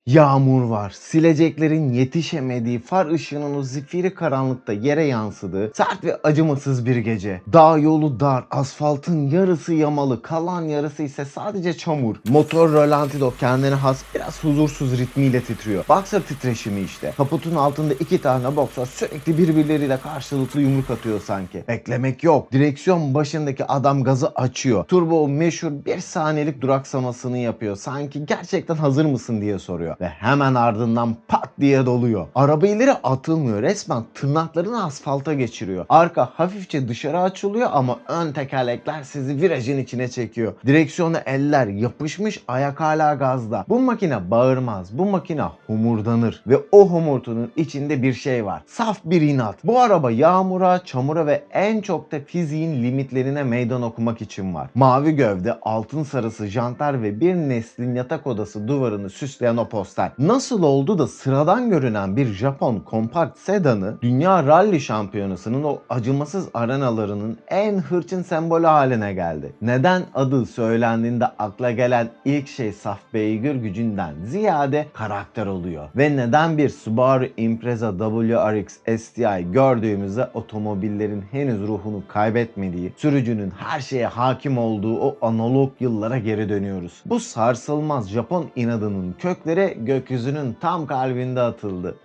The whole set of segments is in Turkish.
Yağmur var, sileceklerin yetişemediği, far ışığının o zifiri karanlıkta yere yansıdığı sert ve acımasız bir gece. Dağ yolu dar, asfaltın yarısı yamalı, kalan yarısı ise sadece çamur. Motor rölantido kendine has biraz huzursuz ritmiyle titriyor. Boxer titreşimi işte. Kaputun altında iki tane boksör sürekli birbirleriyle karşılıklı yumruk atıyor sanki. Beklemek yok. Direksiyon başındaki adam gazı açıyor. Turbo meşhur bir saniyelik duraksamasını yapıyor. Sanki gerçekten hazır mısın diye soruyor. Ve hemen ardından pat diye doluyor. Araba ileri atılmıyor. Resmen tırnaklarını asfalta geçiriyor. Arka hafifçe dışarı açılıyor ama ön tekerlekler sizi virajın içine çekiyor. Direksiyona eller yapışmış, ayak hala gazda. Bu makine bağırmaz. Bu makine homurdanır. Ve o homurtunun içinde bir şey var. Saf bir inat. Bu araba yağmura, çamura ve en çok da fiziğin limitlerine meydan okumak için var. Mavi gövde, altın sarısı jantlar ve bir neslin yatak odası duvarını süsleyen o poster. Nasıl oldu da sıradan görünen bir Japon kompakt sedanı dünya rally şampiyonasının o acımasız arenalarının en hırçın sembolü haline geldi? Neden adı söylendiğinde akla gelen ilk şey saf beygir gücünden ziyade karakter oluyor? Ve neden bir Subaru Impreza WRX STI gördüğümüzde otomobillerin henüz ruhunu kaybetmediği, sürücünün her şeye hakim olduğu o analog yıllara geri dönüyoruz? Bu sarsılmaz Japon inadının kökleri gökyüzünün tam kalbinde atıldı.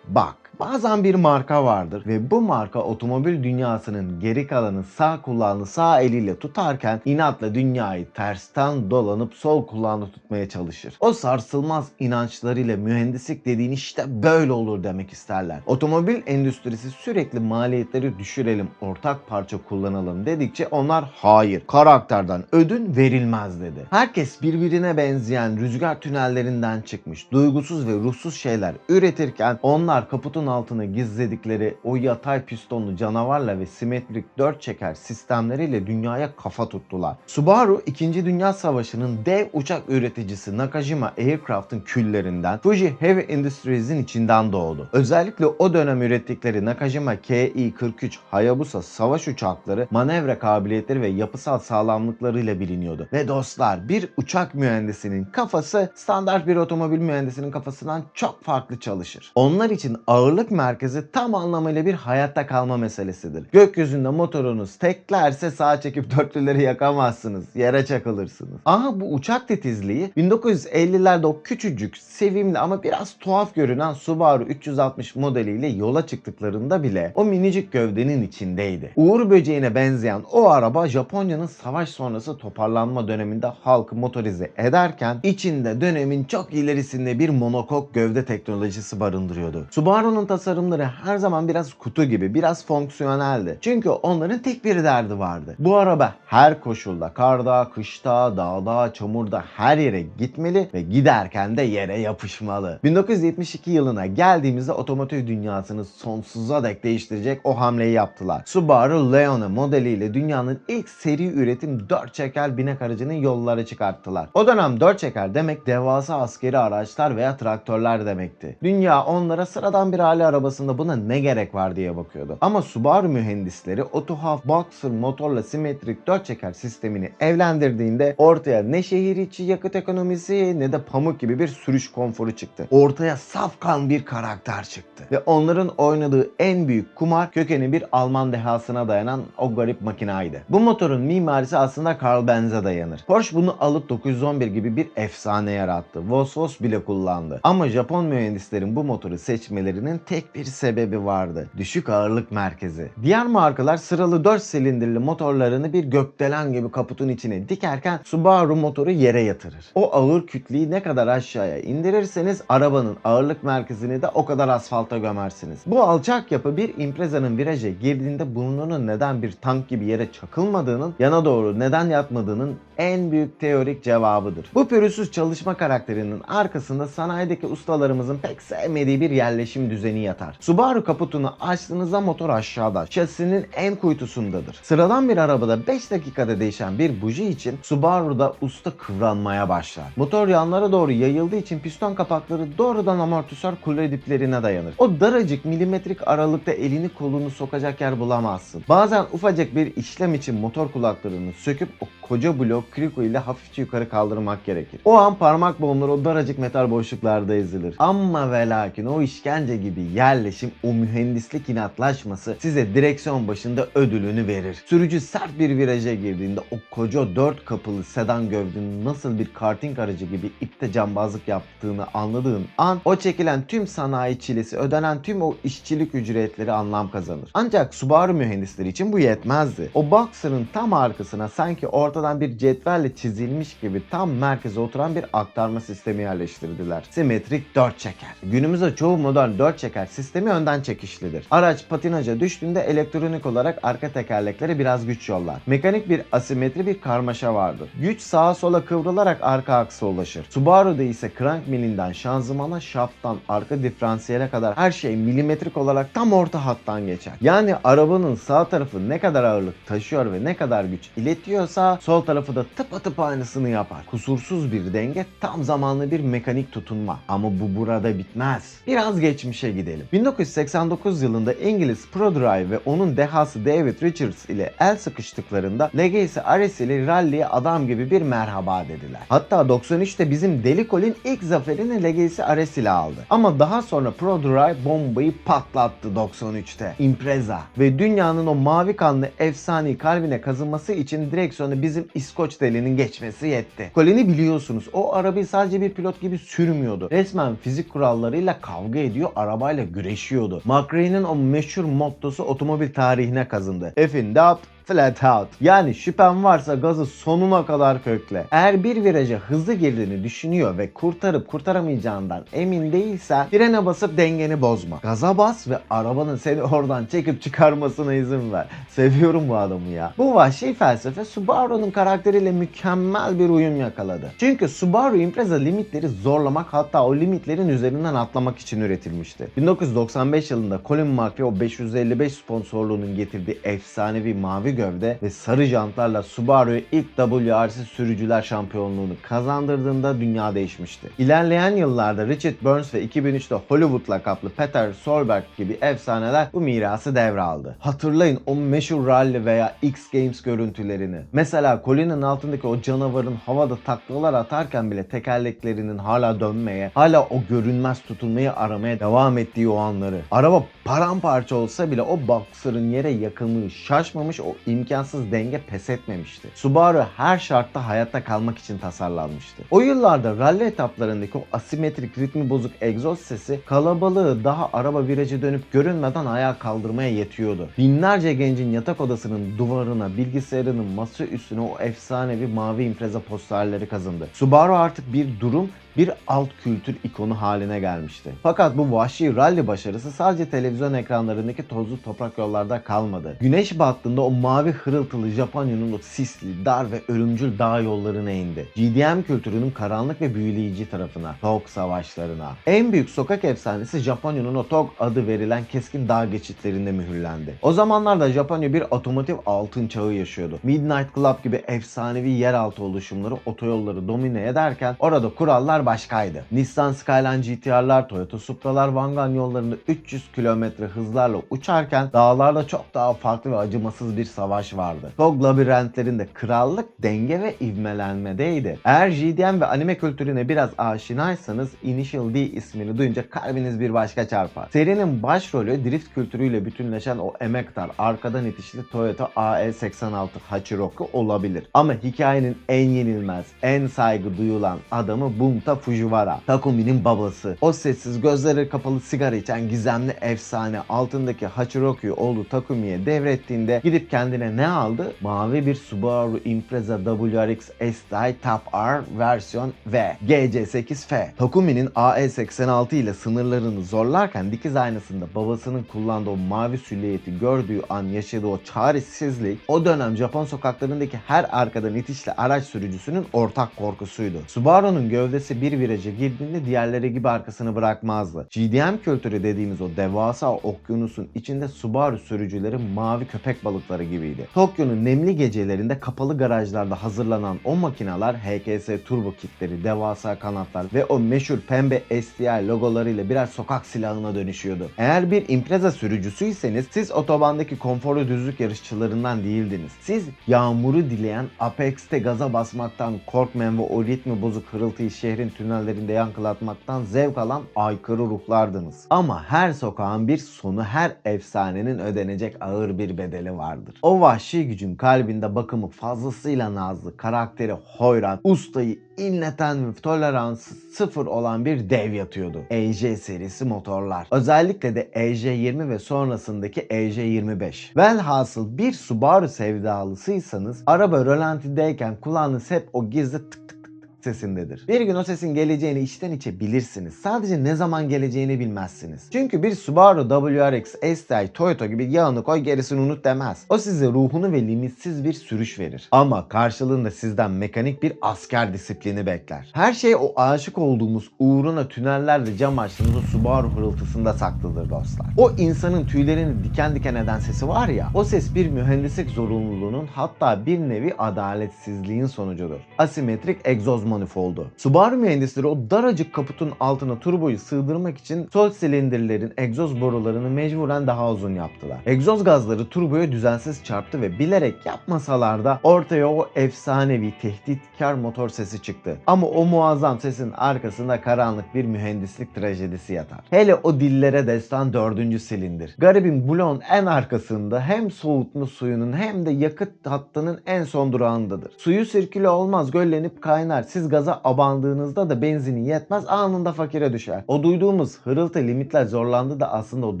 Bak, bazen bir marka vardır ve bu marka otomobil dünyasının geri kalanı sağ kulağını sağ eliyle tutarken inatla dünyayı tersten dolanıp sol kulağını tutmaya çalışır. O sarsılmaz inançlarıyla mühendislik dediğin işte böyle olur demek isterler. Otomobil endüstrisi sürekli maliyetleri düşürelim, ortak parça kullanalım dedikçe onlar hayır, karakterden ödün verilmez dedi. Herkes birbirine benzeyen rüzgar tünellerinden çıkmış, duygusuz ve ruhsuz şeyler üretirken onlar kaputun altına gizledikleri o yatay pistonlu canavarla ve simetrik dört çeker sistemleriyle dünyaya kafa tuttular. Subaru 2. Dünya Savaşı'nın dev uçak üreticisi Nakajima Aircraft'ın küllerinden, Fuji Heavy Industries'in içinden doğdu. Özellikle o dönem ürettikleri Nakajima Ki-43 Hayabusa savaş uçakları manevra kabiliyetleri ve yapısal sağlamlıklarıyla biliniyordu. Ve dostlar, bir uçak mühendisinin kafası standart bir otomobil mühendisinin kafasından çok farklı çalışır. Onlar için ağırlık merkezi tam anlamıyla bir hayatta kalma meselesidir. Gökyüzünde motorunuz teklerse sağa çekip dörtlüleri yakamazsınız. Yere çakılırsınız. Aha, bu uçak titizliği 1950'lerde o küçücük, sevimli ama biraz tuhaf görünen Subaru 360 modeliyle yola çıktıklarında bile o minicik gövdenin içindeydi. Uğur böceğine benzeyen o araba Japonya'nın savaş sonrası toparlanma döneminde halkı motorize ederken içinde dönemin çok ilerisinde bir monokok gövde teknolojisi barındırıyordu. Subaru'nun tasarımları her zaman biraz kutu gibi, biraz fonksiyoneldi. Çünkü onların tek bir derdi vardı. Bu araba her koşulda, karda, kışta, dağda, çamurda her yere gitmeli ve giderken de yere yapışmalı. 1972 yılına geldiğimizde otomotiv dünyasını sonsuza dek değiştirecek o hamleyi yaptılar. Subaru Leone modeliyle dünyanın ilk seri üretim 4 çeker binek aracını yollara çıkarttılar. O dönem 4 çeker demek devasa askeri araçlar veya traktörler demekti. Dünya onlara sıradan bir aile arabasında buna ne gerek var diye bakıyordu. Ama Subaru mühendisleri o tuhaf boxer motorla simetrik 4 çeker sistemini evlendirdiğinde ortaya ne şehir içi yakıt ekonomisi ne de pamuk gibi bir sürüş konforu çıktı. Ortaya safkan bir karakter çıktı. Ve onların oynadığı en büyük kumar kökeni bir Alman dehasına dayanan o garip makinaydı. Bu motorun mimarisi aslında Karl Benz'e dayanır. Porsche bunu alıp 911 gibi bir efsane yarattı. Vos bile kullandı. Ama Japon mühendislerin bu motoru seçmelerinin tek bir sebebi vardı: düşük ağırlık merkezi. Diğer markalar sıralı 4 silindirli motorlarını bir gökdelen gibi kaputun içine dikerken Subaru motoru yere yatırır. O ağır kütleyi ne kadar aşağıya indirirseniz arabanın ağırlık merkezini de o kadar asfalta gömersiniz. Bu alçak yapı bir Impreza'nın viraja girdiğinde burnunun neden bir tank gibi yere çakılmadığının, yana doğru neden yatmadığının en büyük teorik cevabıdır. Bu pürüzsüz çalışma karakterinin arkasında sanayideki ustalarımızın pek sevmediği bir yerleşim düzeni yatar. Subaru kaputunu açtığınızda motor aşağıda, şasinin en kuytusundadır. Sıradan bir arabada 5 dakikada değişen bir buji için Subaru'da usta kıvranmaya başlar. Motor yanlara doğru yayıldığı için piston kapakları doğrudan amortisör kule diplerine dayanır. O daracık milimetrik aralıkta elini kolunu sokacak yer bulamazsın. Bazen ufacık bir işlem için motor kulaklarını söküp o koca blok kriko ile hafifçe yukarı kaldırmak gerekir. O an parmak boğumları o daracık metal boşluklarda ezilir. Ama ve lakin o işkence gibi yerleşim, o mühendislik inatlaşması size direksiyon başında ödülünü verir. Sürücü sert bir viraja girdiğinde o koca 4 kapılı sedan gövdenin nasıl bir karting aracı gibi ipte cambazlık yaptığını anladığın an o çekilen tüm sanayi çilesi, ödenen tüm o işçilik ücretleri anlam kazanır. Ancak Subaru mühendisleri için bu yetmezdi. O Boxer'ın tam arkasına sanki ortadan bir cetvelle çizilmiş gibi tam merkeze oturan bir aktarma sistemi yerleştirdiler. Simetrik 4 çeker. Günümüzde çoğu modern 4 çeker sistemi önden çekişlidir. Araç patinaja düştüğünde elektronik olarak arka tekerleklere biraz güç yollar. Mekanik bir asimetri, bir karmaşa vardır. Güç sağa sola kıvrılarak arka aksa ulaşır. Subaru'da ise crank milinden şanzımana, şafttan arka diferansiyele kadar her şey milimetrik olarak tam orta hattan geçer. Yani arabanın sağ tarafı ne kadar ağırlık taşıyor ve ne kadar güç iletiyorsa sol tarafı da tıpatıp aynısını yapar. Kusursuz bir denge, tam zamanlı bir mekanik tutunma. Ama bu burada bitmez. Biraz geçmişe gidelim. 1989 yılında İngiliz Prodrive ve onun dehası David Richards ile el sıkıştıklarında Legacy RS ile rally'ye adam gibi bir merhaba dediler. Hatta 93'te bizim Deli Colin ilk zaferini Legacy RS ile aldı. Ama daha sonra Prodrive bombayı patlattı 93'te. Impreza. Ve dünyanın o mavi kanlı efsaneyi kalbine kazınması için direksiyonu bizim İskoç delinin geçmesi yetti. Colin'i biliyorsunuz, o arabayı sadece bir pilot gibi sürmüyordu. Resmen fizik kurallarıyla kavga ediyor, arabayla güreşiyordu. McRae'nin o meşhur mottosu otomobil tarihine kazındı. Effing up, flat out. Yani şüphen varsa gazı sonuna kadar kökle. Eğer bir viraja hızlı girdiğini düşünüyor ve kurtarıp kurtaramayacağından emin değilsen frene basıp dengeni bozma. Gaza bas ve arabanın seni oradan çekip çıkarmasına izin ver. Seviyorum bu adamı ya. Bu vahşi felsefe Subaru'nun karakteriyle mükemmel bir uyum yakaladı. Çünkü Subaru Impreza limitleri zorlamak, hatta o limitlerin üzerinden atlamak için üretilmişti. 1995 yılında Colin McRae o 555 sponsorluğunun getirdiği efsanevi mavi gövde ve sarı jantlarla Subaru'ya ilk WRC sürücüler şampiyonluğunu kazandırdığında dünya değişmişti. İlerleyen yıllarda Richard Burns ve 2003'te Hollywood lakaplı Peter Solberg gibi efsaneler bu mirası devraldı. Hatırlayın o meşhur rally veya X Games görüntülerini. Mesela Colin'in altındaki o canavarın havada taklalar atarken bile tekerleklerinin hala dönmeye, hala o görünmez tutunmayı aramaya devam ettiği o anları. Araba paramparça olsa bile o Boxer'ın yere yakınlığı şaşmamış, o imkansız denge pes etmemişti. Subaru her şartta hayatta kalmak için tasarlanmıştı. O yıllarda rally etaplarındaki o asimetrik, ritmi bozuk egzoz sesi kalabalığı daha araba virajı dönüp görünmeden ayağa kaldırmaya yetiyordu. Binlerce gencin yatak odasının duvarına, bilgisayarının masa üstüne o efsanevi mavi Impreza posterleri kazındı. Subaru artık bir durum, bir alt kültür ikonu haline gelmişti. Fakat bu vahşi rally başarısı sadece televizyon ekranlarındaki tozlu toprak yollarda kalmadı. Güneş battığında o mavi hırıltılı Japonya'nın o sisli, dar ve ölümcül dağ yollarına indi. GDM kültürünün karanlık ve büyüleyici tarafına, TOG savaşlarına. En büyük sokak efsanesi Japonya'nın o TOG adı verilen keskin dağ geçitlerinde mühürlendi. O zamanlarda Japonya bir otomotiv altın çağı yaşıyordu. Midnight Club gibi efsanevi yeraltı oluşumları otoyolları domine ederken orada kurallar başkaydı. Nissan Skyline GTR'lar, Toyota Supra'lar Wangan yollarında 300 km hızlarla uçarken dağlarda çok daha farklı ve acımasız bir savaş vardı. TOG labirentlerinde krallık denge ve ivmelenmedeydi. Eğer GDM ve anime kültürüne biraz aşinaysanız Initial D ismini duyunca kalbiniz bir başka çarpar. Serinin başrolü drift kültürüyle bütünleşen o emektar, arkadan itişli Toyota AE86 Hachiroku olabilir. Ama hikayenin en yenilmez, en saygı duyulan adamı Bunta Fujiwara, Takumi'nin babası. O sessiz, gözleri kapalı sigara içen gizemli efsane altındaki Hachiroku'yu oğlu Takumi'ye devrettiğinde gidip kendine ne aldı? Mavi bir Subaru Impreza WRX S-Style Top R versiyon V GC8F. Takumi'nin AE86 ile sınırlarını zorlarken dikiz aynasında babasının kullandığı o mavi süliyeti gördüğü an yaşadığı o çaresizlik, o dönem Japon sokaklarındaki her arkadan itişli araç sürücüsünün ortak korkusuydu. Subaru'nun gövdesi bir viraja girdiğinde diğerleri gibi arkasını bırakmazdı. GDM kültürü dediğimiz o devasa okyanusun içinde Subaru sürücüleri mavi köpek balıkları gibiydi. Tokyo'nun nemli gecelerinde kapalı garajlarda hazırlanan o makineler HKS turbo kitleri, devasa kanatlar ve o meşhur pembe STI logolarıyla birer sokak silahına dönüşüyordu. Eğer bir Impreza sürücüsüyseniz siz otobandaki konforlu düzlük yarışçılarından değildiniz. Siz yağmuru dileyen, Apex'te gaza basmaktan korkmayan ve o ritmi bozuk hırıltıyı şehrin tünellerinde yankılatmaktan zevk alan aykırı ruhlardınız. Ama her sokağın bir sonu, her efsanenin ödenecek ağır bir bedeli vardır. O vahşi gücün kalbinde bakımı fazlasıyla nazlı, karakteri hoyrat, ustayı inleten ve toleransı sıfır olan bir dev yatıyordu. EJ serisi motorlar. Özellikle de EJ20 ve sonrasındaki EJ25. Velhasıl bir Subaru sevdalısıysanız araba rölantideyken kulağınız hep o gizli tık tık tık sesindedir. Bir gün o sesin geleceğini içten içe bilirsiniz. Sadece ne zaman geleceğini bilmezsiniz. Çünkü bir Subaru WRX STI Toyota gibi yağını koy gerisini unut demez. O size ruhunu ve limitsiz bir sürüş verir. Ama karşılığında sizden mekanik bir asker disiplini bekler. Her şey o aşık olduğumuz uğruna tünellerde cam açtığımız o Subaru hırıltısında saklıdır dostlar. O insanın tüylerini diken diken eden sesi var ya, o ses bir mühendislik zorunluluğunun, hatta bir nevi adaletsizliğin sonucudur. Asimetrik egzoz manifoldu. Subaru mühendisleri o daracık kaputun altına turboyu sığdırmak için sol silindirlerin egzoz borularını mecburen daha uzun yaptılar. Egzoz gazları turboya düzensiz çarptı ve bilerek yapmasalar da ortaya o efsanevi tehditkar motor sesi çıktı. Ama o muazzam sesin arkasında karanlık bir mühendislik trajedisi yatar. Hele o dillere destan 4. silindir. Garibin bloğun en arkasında hem soğutma suyunun hem de yakıt hattının en son durağındadır. Suyu sirküle olmaz, göllenip kaynar. Siz gaza abandığınızda da benzini yetmez, anında fakire düşer. O duyduğumuz hırıltı limitler zorlandı da aslında o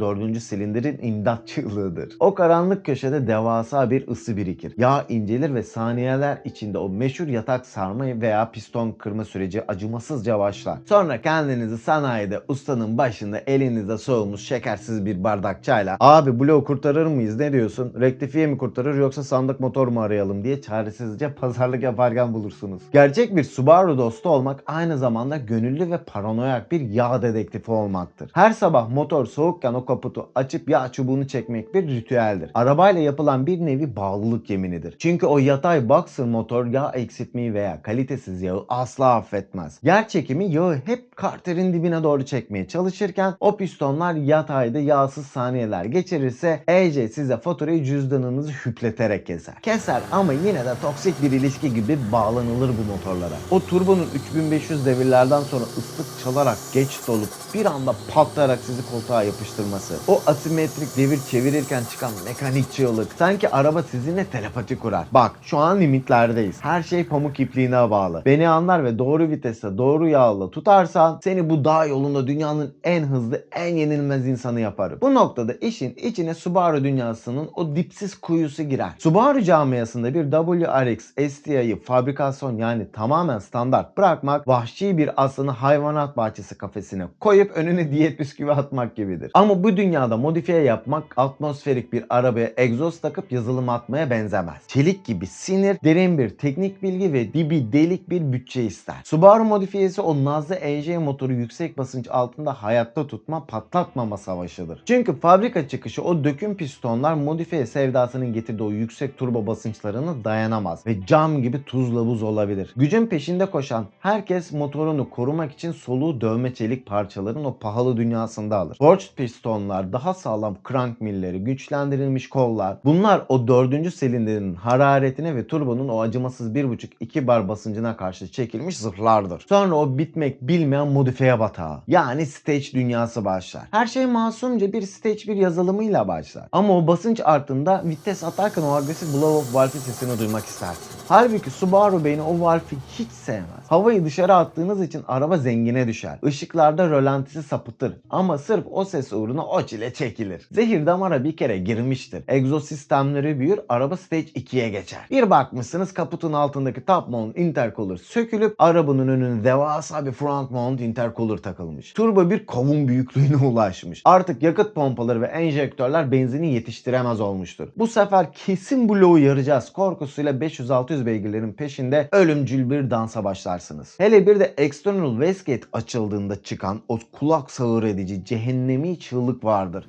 4. silindirin imdat çığlığıdır. O karanlık köşede devasa bir ısı birikir. Yağ incelir ve saniyeler içinde o meşhur yatak sarma veya piston kırma süreci acımasızca başlar. Sonra kendinizi sanayide ustanın başında elinizde soğumuş şekersiz bir bardak çayla "Abi bloğu kurtarır mıyız, ne diyorsun? Rektifiye mi kurtarır yoksa sandık motor mu arayalım?" diye çaresizce pazarlık yaparken bulursunuz. Gerçek bir Subaru dostu olmak aynı zamanda gönüllü ve paranoyak bir yağ dedektifi olmaktır. Her sabah motor soğukken o kaputu açıp yağ çubuğunu çekmek bir ritüeldir. Arabayla yapılan bir nevi bağlılık yeminidir. Çünkü o yatay boxer motor yağ eksiltmeyi veya kalitesiz yağı asla affetmez. Yer çekimi yağı hep karterin dibine doğru çekmeye çalışırken o pistonlar yatayda yağsız saniyeler geçirirse EJ size faturayı cüzdanınızı hüpleterek keser. Keser ama yine de toksik bir ilişki gibi bağlanılır bu motorlara. O turbonun 3500 devirlerden sonra ıslık çalarak geç dolup bir anda patlayarak sizi koltuğa yapıştırması. O asimetrik devir çevirirken çıkan mekanik çığlık. Sanki araba sizinle telepati kurar. Bak şu an limitlerdeyiz. Her şey pamuk ipliğine bağlı. Beni anlar ve doğru viteste doğru yağla tutarsan seni bu dağ yolunda dünyanın en hızlı, en yenilmez insanı yaparım. Bu noktada işin içine Subaru dünyasının o dipsiz kuyusu girer. Subaru camiasında bir WRX STI'yi fabrikasyon, yani tamamen standart bırakmak, vahşi bir aslanı hayvanat bahçesi kafesine koyup önüne diyet bisküvi atmak gibidir. Ama bu dünyada modifiye yapmak atmosferik bir arabaya egzoz takıp yazılım atmaya benzemez. Çelik gibi sinir, derin bir teknik bilgi ve dibi delik bir bütçe ister. Subaru modifiyesi o nazlı EJ motoru yüksek basınç altında hayatta tutma, patlatmama savaşıdır. Çünkü fabrika çıkışı o döküm pistonlar modifiye sevdasının getirdiği o yüksek turbo basınçlarına dayanamaz ve cam gibi tuzla buz olabilir. Gücün peşinde koşan herkes motorunu korumak için soluğu dövme çelik parçaların o pahalı dünyasında alır. Forged pistonlar, daha sağlam crank milleri, güçlendirilmiş kollar, bunlar o 4. silindirin hararetine ve turbonun o acımasız 1,5-2 bar basıncına karşı çekilmiş zırhlardır. Sonra o bitmek bilmeyen modifiye batağı, yani stage dünyası başlar. Her şey masumca bir stage bir yazılımıyla başlar. Ama o basınç arttığında vites atarken o agresif blow-off valve sesini duymak istersin. Halbuki Subaru beyni o valve'i hiç sevmez. Havayı dışarı attığınız için araba zengine düşer. Işıklarda rölantisi sapıtır. Ama sırf o ses uğruna o çile çekilir. Zehir damara bir kere girmiştir. Egzoz sistemleri büyür, araba stage 2'ye geçer. Bir bakmışsınız kaputun altındaki top mount intercooler sökülüp arabanın önüne devasa bir front mount intercooler takılmış. Turbo bir kavun büyüklüğüne ulaşmış. Artık yakıt pompaları ve enjektörler benzini yetiştiremez olmuştur. Bu sefer kesin bloğu yaracağız korkusuyla 500-600 beygirlerin peşinde ölümcül bir dans dansa başlarsınız. Hele bir de External Wastegate açıldığında çıkan o kulak sağır edici cehennemi çığlık vardır.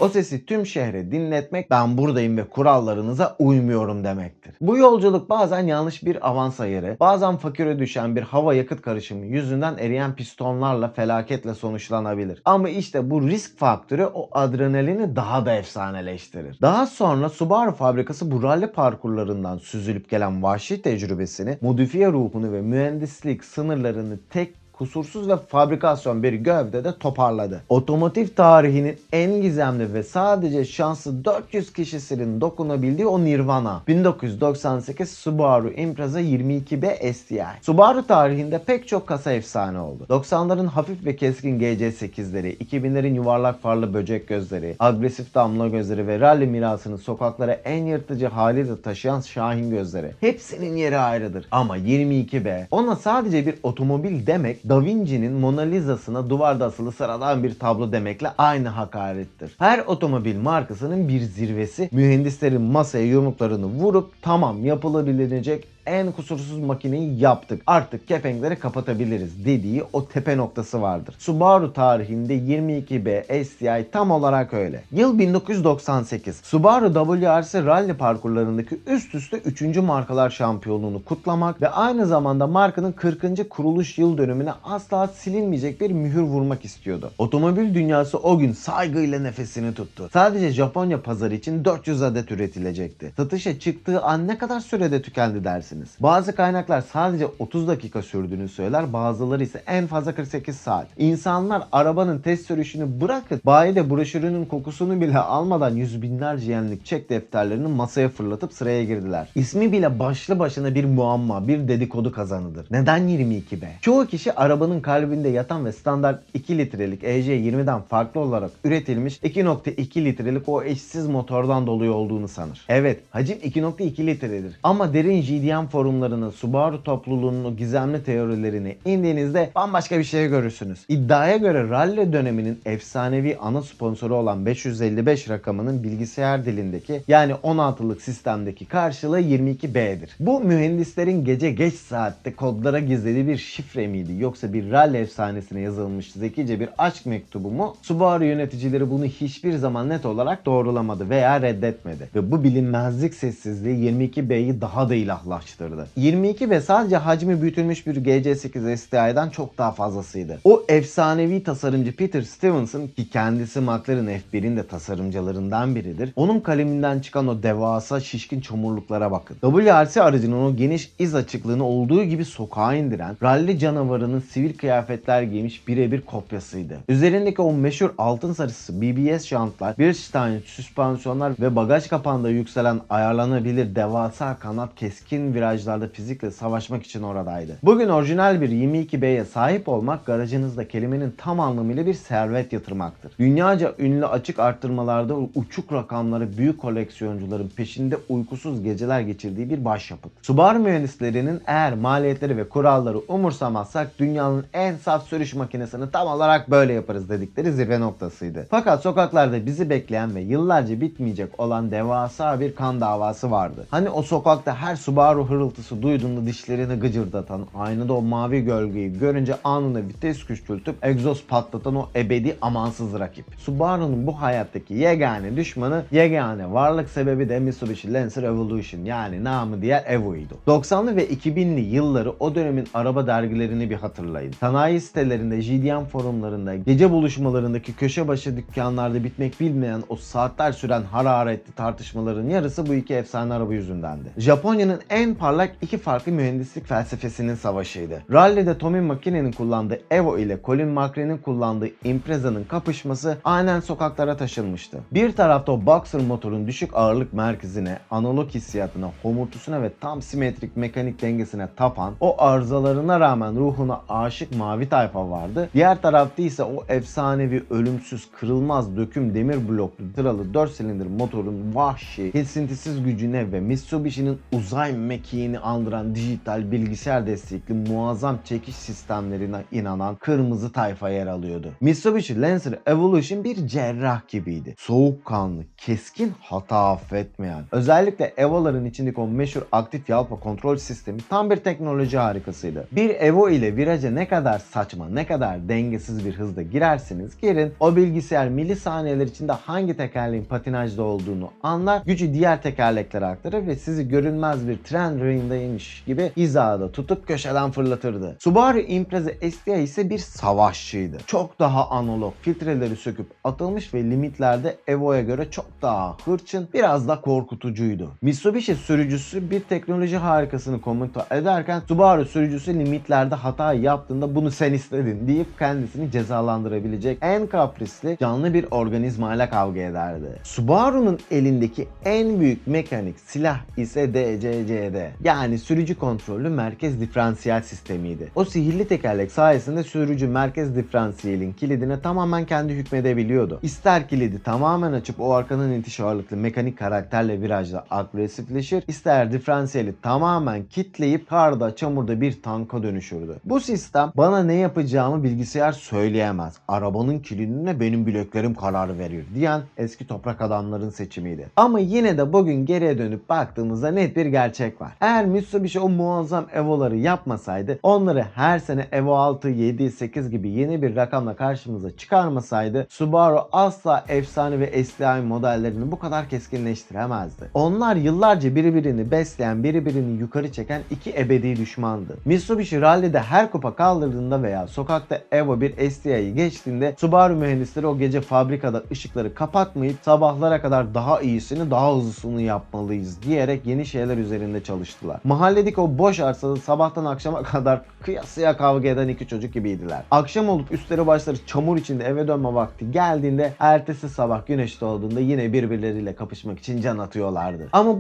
O sesi tüm şehre dinletmek ben buradayım ve kurallarınıza uymuyorum demektir. Bu yolculuk bazen yanlış bir avans ayarı, bazen fakire düşen bir hava yakıt karışımı yüzünden eriyen pistonlarla felaketle sonuçlanabilir. Ama işte bu risk faktörü o adrenalini daha da efsaneleştirir. Daha sonra Subaru fabrikası bu ralli parkurlarından süzülüp gelen vahşi tecrübesini, modifiye ruhunu ve mühendislik sınırlarını tek kusursuz ve fabrikasyon bir gövdede toparladı. Otomotiv tarihinin en gizemli ve sadece şanslı 400 kişisinin dokunabildiği o Nirvana. 1998 Subaru Impreza 22B STI. Subaru tarihinde pek çok kasa efsane oldu. 90'ların hafif ve keskin GC8'leri, 2000'lerin yuvarlak farlı böcek gözleri, agresif damla gözleri ve rally mirasını sokaklara en yırtıcı haliyle taşıyan Şahin gözleri. Hepsinin yeri ayrıdır. Ama 22B ona sadece bir otomobil demek, Da Vinci'nin Mona Lisa'sına duvarda asılı sıradan bir tablo demekle aynı hakarettir. Her otomobil markasının bir zirvesi, mühendislerin masaya yumruklarını vurup tamam yapılabilecek en kusursuz makineyi yaptık, artık kepenkleri kapatabiliriz dediği o tepe noktası vardır. Subaru tarihinde 22B STI tam olarak öyle. Yıl 1998. Subaru WRC rally parkurlarındaki üst üste 3. markalar şampiyonluğunu kutlamak ve aynı zamanda markanın 40. kuruluş yıl dönümüne asla silinmeyecek bir mühür vurmak istiyordu. Otomobil dünyası o gün saygıyla nefesini tuttu. Sadece Japonya pazarı için 400 adet üretilecekti. Satışa çıktığı an ne kadar sürede tükendi dersiniz? Bazı kaynaklar sadece 30 dakika sürdüğünü söyler, bazıları ise en fazla 48 saat. İnsanlar arabanın test sürüşünü bırakıp bayide broşürünün kokusunu bile almadan yüz binlerce yenlik çek defterlerini masaya fırlatıp sıraya girdiler. İsmi bile başlı başına bir muamma, bir dedikodu kazanıdır. Neden 22B? Çoğu kişi arabanın kalbinde yatan ve standart 2 litrelik EJ20'den farklı olarak üretilmiş 2.2 litrelik o eşsiz motordan dolayı olduğunu sanır. Evet, hacim 2.2 litredir ama derin JDM forumlarına, Subaru topluluğunun o gizemli teorilerine indiğinizde bambaşka bir şey görürsünüz. İddiaya göre rally döneminin efsanevi ana sponsoru olan 555 rakamının bilgisayar dilindeki yani 16'lık sistemdeki karşılığı 22B'dir. Bu mühendislerin gece geç saatte kodlara gizlediği bir şifre miydi yoksa bir rally efsanesine yazılmış zekice bir aşk mektubu mu? Subaru yöneticileri bunu hiçbir zaman net olarak doğrulamadı veya reddetmedi ve bu bilinmezlik sessizliği 22B'yi daha da ilahlaştırdı. 22B sadece hacmi büyütülmüş bir GC8 STI'den çok daha fazlasıydı. O efsanevi tasarımcı Peter Stevenson ki kendisi McLaren F1'in de tasarımcılarından biridir. Onun kaleminden çıkan o devasa şişkin çamurluklara bakın. WRC aracının o geniş iz açıklığını olduğu gibi sokağa indiren rally canavarının sivil kıyafetler giymiş birebir kopyasıydı. Üzerindeki o meşhur altın sarısı BBS jantlar, Bridgestone süspansiyonlar ve bagaj kapağında yükselen ayarlanabilir devasa kanat keskin virajlarda fizikle savaşmak için oradaydı. Bugün orijinal bir 22B'ye sahip olmak garajınızda kelimenin tam anlamıyla bir servet yatırmaktır. Dünyaca ünlü açık arttırmalarda uçuk rakamları büyük koleksiyoncuların peşinde uykusuz geceler geçirdiği bir başyapıt. Subaru mühendislerinin eğer maliyetleri ve kuralları umursamazsak dünyanın en saf sürüş makinesini tam olarak böyle yaparız dedikleri zirve noktasıydı. Fakat sokaklarda bizi bekleyen ve yıllarca bitmeyecek olan devasa bir kan davası vardı. Hani o sokakta her Subaru hırıltısı duyduğunda dişlerini gıcırdatan, aynada o mavi gölgeyi görünce anında vites küçültüp egzoz patlatan o ebedi amansız rakip. Subaru'nun bu hayattaki yegane düşmanı, yegane varlık sebebi de Mitsubishi Lancer Evolution yani namı diğer Evo'ydu. 90'lı ve 2000'li yılları o dönemin araba dergilerini bir hatırlayın. Sanayi sitelerinde, JDM forumlarında, gece buluşmalarındaki köşe başı dükkanlarda bitmek bilmeyen o saatler süren hararetli tartışmaların yarısı bu iki efsane araba yüzündendi. Japonya'nın en parlak iki farklı mühendislik felsefesinin savaşıydı. Rally'de Tommy Makine'nin kullandığı Evo ile Colin McRae'nin kullandığı Impreza'nın kapışması aynen sokaklara taşınmıştı. Bir tarafta o boxer motorun düşük ağırlık merkezine, analog hissiyatına, homurtusuna ve tam simetrik mekanik dengesine tapan, o arızalarına rağmen ruhuna aşık mavi tayfa vardı. Diğer tarafta ise o efsanevi, ölümsüz, kırılmaz döküm demir bloklu tıralı 4 silindir motorun vahşi, kesintisiz gücüne ve Mitsubishi'nin uzay mekiği 2'yi andıran dijital bilgisayar destekli muazzam çekiş sistemlerine inanan kırmızı tayfa yer alıyordu. Mitsubishi Lancer Evolution bir cerrah gibiydi. Soğukkanlı, keskin, hata affetmeyen. Özellikle Evo'ların içindeki o meşhur aktif yalpa kontrol sistemi tam bir teknoloji harikasıydı. Bir Evo ile viraja ne kadar saçma, ne kadar dengesiz bir hızda girerseniz girin, o bilgisayar milisaniyeler içinde hangi tekerleğin patinajda olduğunu anlar, gücü diğer tekerleklere aktarır ve sizi görünmez bir tren rayındaymış gibi hizada tutup köşeden fırlatırdı. Subaru Impreza STI ise bir savaşçıydı. Çok daha analog, filtreleri söküp atılmış ve limitlerde Evo'ya göre çok daha hırçın, biraz da korkutucuydu. Mitsubishi sürücüsü bir teknoloji harikasını komuta ederken Subaru sürücüsü limitlerde hata yaptığında bunu sen istedin deyip kendisini cezalandırabilecek en kaprisli canlı bir organizmayla kavga ederdi. Subaru'nun elindeki en büyük mekanik silah ise DCCD, yani sürücü kontrollü merkez diferansiyel sistemiydi. O sihirli tekerlek sayesinde sürücü merkez diferansiyelin kilidine tamamen kendi hükmedebiliyordu. İster kilidi tamamen açıp o arkadan itiş ağırlıklı mekanik karakterle virajda agresifleşir, ister diferansiyeli tamamen kitleyip karda çamurda bir tanka dönüşürdü. Bu sistem bana ne yapacağımı bilgisayar söyleyemez. Arabanın kilidine benim bileklerim karar verir diyen eski toprak adamların seçimiydi. Ama yine de bugün geriye dönüp baktığımızda net bir gerçek var. Eğer Mitsubishi o muazzam Evo'ları yapmasaydı, onları her sene Evo 6, 7, 8 gibi yeni bir rakamla karşımıza çıkarmasaydı, Subaru asla efsane ve STI modellerini bu kadar keskinleştiremezdi. Onlar yıllarca birbirini besleyen, birbirini yukarı çeken iki ebedi düşmandı. Mitsubishi rallide her kupa kaldırdığında veya sokakta Evo bir STI'yi geçtiğinde Subaru mühendisleri o gece fabrikada ışıkları kapatmayıp sabahlara kadar daha iyisini, daha hızlısını yapmalıyız diyerek yeni şeyler üzerinde çalıştılar. Mahalledeki o boş arsada sabahtan akşama kadar kıyasıya kavga eden iki çocuk gibiydiler. Akşam olup üstleri başları çamur içinde eve dönme vakti geldiğinde ertesi sabah güneş doğduğunda yine birbirleriyle kapışmak için can atıyorlardı. Ama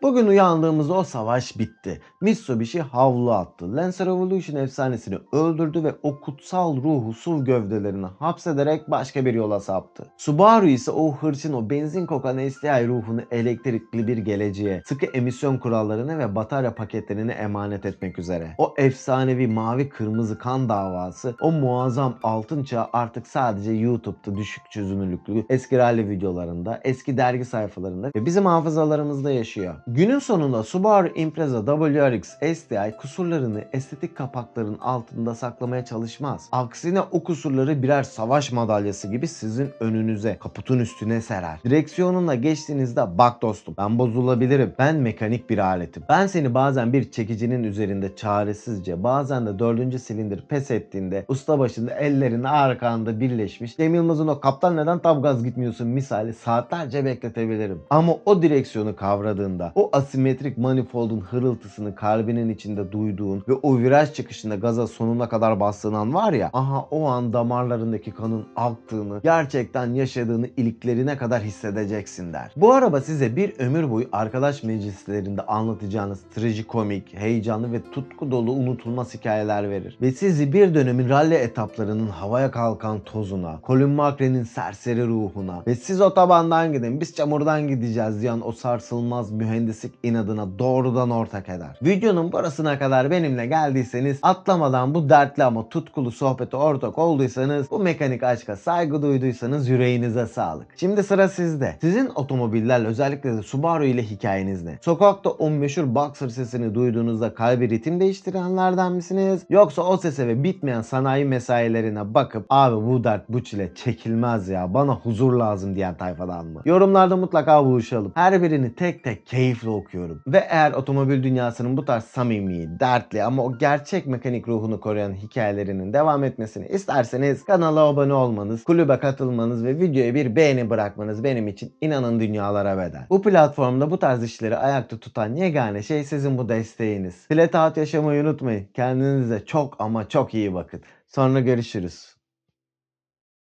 Bugün uyandığımızda o savaş bitti. Mitsubishi havlu attı. Lancer Evolution efsanesini öldürdü ve o kutsal ruhu SUV gövdelerine hapsederek başka bir yola saptı. Subaru ise o hırçın, o benzin kokan STI ruhunu elektrikli bir geleceğe, sıkı emisyon kurallarına ve batarya paketlerine emanet etmek üzere. O efsanevi mavi kırmızı kan davası, o muazzam altın çağı artık sadece YouTube'da düşük çözünürlüklü eski rally videolarında, eski dergi sayfalarında ve bizim hafızalarımızda yaşıyor. Günün sonunda Subaru Impreza WRX STI kusurlarını estetik kapakların altında saklamaya çalışmaz. Aksine o kusurları birer savaş madalyası gibi sizin önünüze, kaputun üstüne serer. Direksiyonunla geçtiğinizde bak dostum, ben bozulabilirim. Ben mekanik bir aletim. Ben seni bazen bir çekicinin üzerinde çaresizce, bazen de 4. silindir pes ettiğinde usta başında ellerin arkanda birleşmiş Cem Yılmaz'ın o kaptan neden tam gaz gitmiyorsun misali saatlerce bekletebilirim. Ama o direksiyonu kavradığında, o asimetrik manifoldun hırıltısını kalbinin içinde duyduğun ve o viraj çıkışında gaza sonuna kadar bastığın an var ya, aha o an damarlarındaki kanın aktığını, gerçekten yaşadığını iliklerine kadar hissedeceksin der. Bu araba size bir ömür boyu arkadaş meclislerinde anlatacağınız trajikomik, heyecanlı ve tutku dolu unutulmaz hikayeler verir. Ve sizi bir dönemin rally etaplarının havaya kalkan tozuna, Colin McRae'nin serseri ruhuna ve siz otobandan gidin biz çamurdan gideceğiz diyen o sarsılmaz mühendislik inadına doğrudan ortak eder. Videonun burasına kadar benimle geldiyseniz, atlamadan bu dertli ama tutkulu sohbete ortak olduysanız, bu mekanik aşka saygı duyduysanız yüreğinize sağlık. Şimdi sıra sizde. Sizin otomobillerle, özellikle de Subaru ile hikayeniz ne? Sokakta o meşhur boxer sesini duyduğunuzda kalbi ritim değiştirenlerden misiniz? Yoksa o sese ve bitmeyen sanayi mesailerine bakıp abi bu dert bu çile çekilmez ya, bana huzur lazım diyen tayfadan mı? Yorumlarda mutlaka buluşalım. Her birini tek tek keyifle okuyorum. Ve eğer otomobil dünyasının bu tarz samimi, dertli ama o gerçek mekanik ruhunu koruyan hikayelerinin devam etmesini isterseniz kanala abone olmanız, kulübe katılmanız ve videoya bir beğeni bırakmanız benim için inanın dünyalara bedel. Bu platformda bu tarz işleri ayakta tutan yegane şey sizin bu desteğiniz. Flat out yaşamayı unutmayın. Kendinize çok ama çok iyi bakın. Sonra görüşürüz.